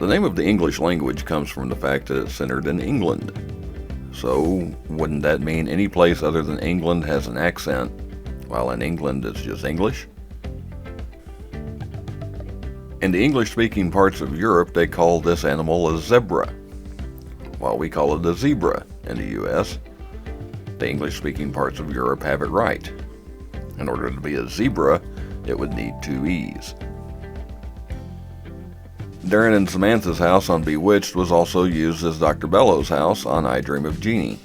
name of the English language comes from the fact that it's centered in England. So, wouldn't that mean any place other than England has an accent, while in England it's just English? In the English-speaking parts of Europe, they call this animal a zebra, while we call it a zebra in the U.S. The English-speaking parts of Europe have it right. In order to be a zebra, it would need 2 E's. Darren and Samantha's house on Bewitched was also used as Dr. Bellows' house on I Dream of Jeannie.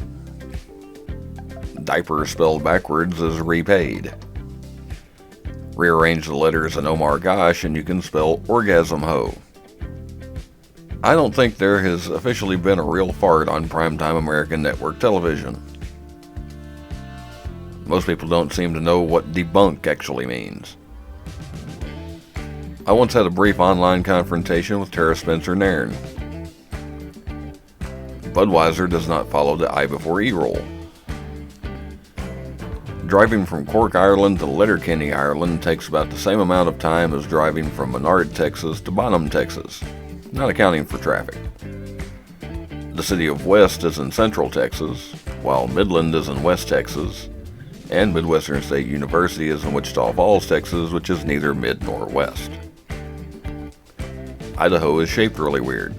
Diaper spelled backwards is repaid. Rearrange the letters in Oh My Gosh and you can spell orgasm hoe. I don't think there has officially been a real fart on primetime American network television. Most people don't seem to know what debunk actually means. I once had a brief online confrontation with Tara Spencer Nairn. Budweiser does not follow the I before E rule. Driving from Cork, Ireland to Letterkenny, Ireland takes about the same amount of time as driving from Menard, Texas to Bonham, Texas, not accounting for traffic. The city of West is in Central Texas, while Midland is in West Texas, and Midwestern State University is in Wichita Falls, Texas, which is neither mid nor west. Idaho is shaped really weird.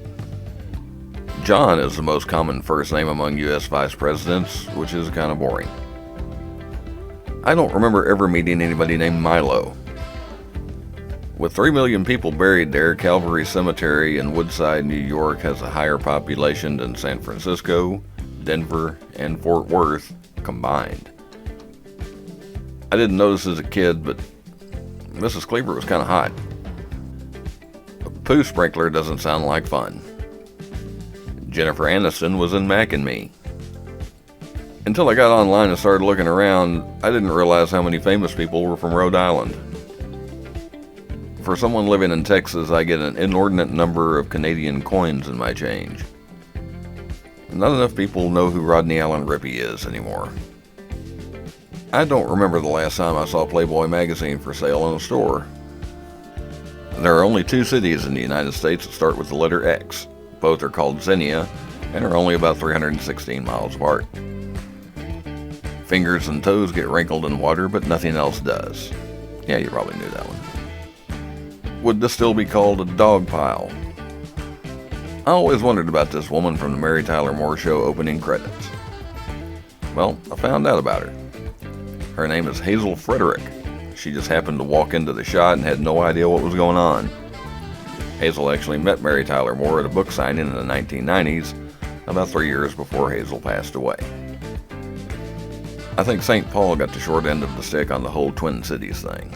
John is the most common first name among U.S. vice presidents, which is kind of boring. I don't remember ever meeting anybody named Milo. With 3 million people buried there, Calvary Cemetery in Woodside, New York has a higher population than San Francisco, Denver, and Fort Worth combined. I didn't notice as a kid, but Mrs. Cleaver was kind of hot. A poo sprinkler doesn't sound like fun. Jennifer Aniston was in Mac and Me. Until I got online and started looking around, I didn't realize how many famous people were from Rhode Island. For someone living in Texas, I get an inordinate number of Canadian coins in my change. Not enough people know who Rodney Allen Rippey is anymore. I don't remember the last time I saw Playboy magazine for sale in a store. There are only 2 cities in the United States that start with the letter X. Both are called Xenia and are only about 316 miles apart. Fingers and toes get wrinkled in water, but nothing else does. Yeah, you probably knew that one. Would this still be called a dog pile? I always wondered about this woman from the Mary Tyler Moore Show opening credits. Well, I found out about her. Her name is Hazel Frederick. She just happened to walk into the shot and had no idea what was going on. Hazel actually met Mary Tyler Moore at a book signing in the 1990s, about 3 years before Hazel passed away. I think St. Paul got the short end of the stick on the whole Twin Cities thing.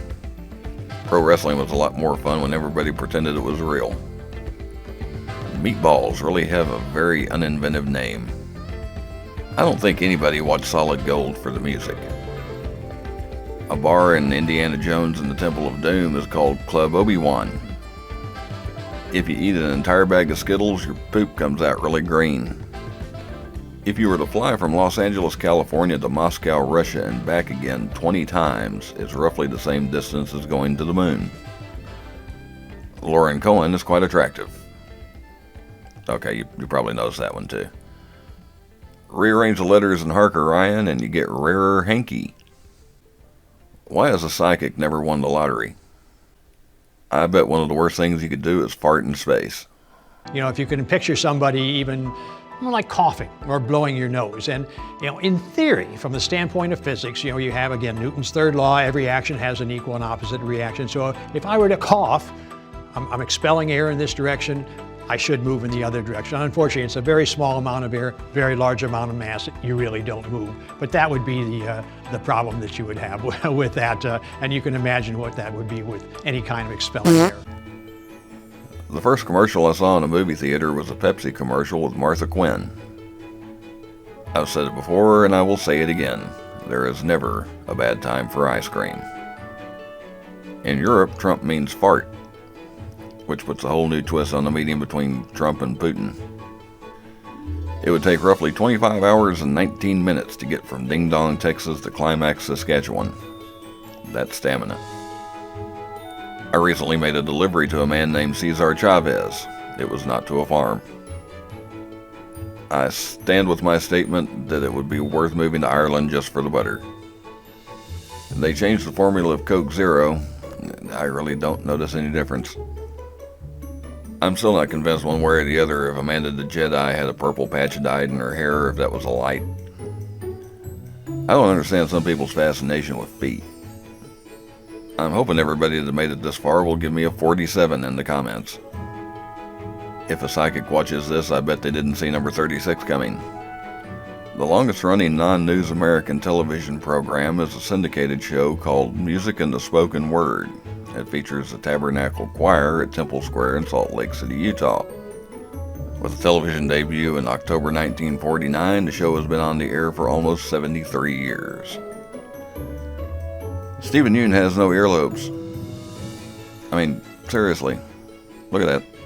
Pro wrestling was a lot more fun when everybody pretended it was real. Meatballs really have a very uninventive name. I don't think anybody watched Solid Gold for the music. A bar in Indiana Jones and the Temple of Doom is called Club Obi-Wan. If you eat an entire bag of Skittles, your poop comes out really green. If you were to fly from Los Angeles, California to Moscow, Russia and back again 20 times, it's roughly the same distance as going to the moon. Lauren Cohen is quite attractive. Okay, you probably noticed that one too. Rearrange the letters in Harker Ryan and you get Rarer Hanky. Why has a psychic never won the lottery? I bet one of the worst things you could do is fart in space. You know, if you can picture somebody even like coughing or blowing your nose. And, in theory, from the standpoint of physics, you have, again, Newton's third law, every action has an equal and opposite reaction. So if I were to cough, I'm expelling air in this direction, I should move in the other direction. Unfortunately, it's a very small amount of air, very large amount of mass, you really don't move. But that would be the problem that you would have with that, and you can imagine what that would be with any kind of expelling air. The first commercial I saw in a movie theater was a Pepsi commercial with Martha Quinn. I've said it before and I will say it again. There is never a bad time for ice cream. In Europe, Trump means fart, which puts a whole new twist on the meeting between Trump and Putin. It would take roughly 25 hours and 19 minutes to get from Ding Dong, Texas to Climax, Saskatchewan. That's stamina. I recently made a delivery to a man named Cesar Chavez. it was not to a farm. I stand with my statement that it would be worth moving to Ireland just for the butter. They changed the formula of Coke Zero. I really don't notice any difference. I'm still not convinced one way or the other if Amanda the Jedi had a purple patch dyed in her hair or if that was a light. I don't understand some people's fascination with feet. I'm hoping everybody that made it this far will give me a 47 in the comments. If a psychic watches this, I bet they didn't see number 36 coming. The longest running non-news American television program is a syndicated show called Music and the Spoken Word. It features the Tabernacle Choir at Temple Square in Salt Lake City, Utah. With a television debut in October 1949, the show has been on the air for almost 73 years. Stephen Yeun has no earlobes. I mean, seriously, look at that.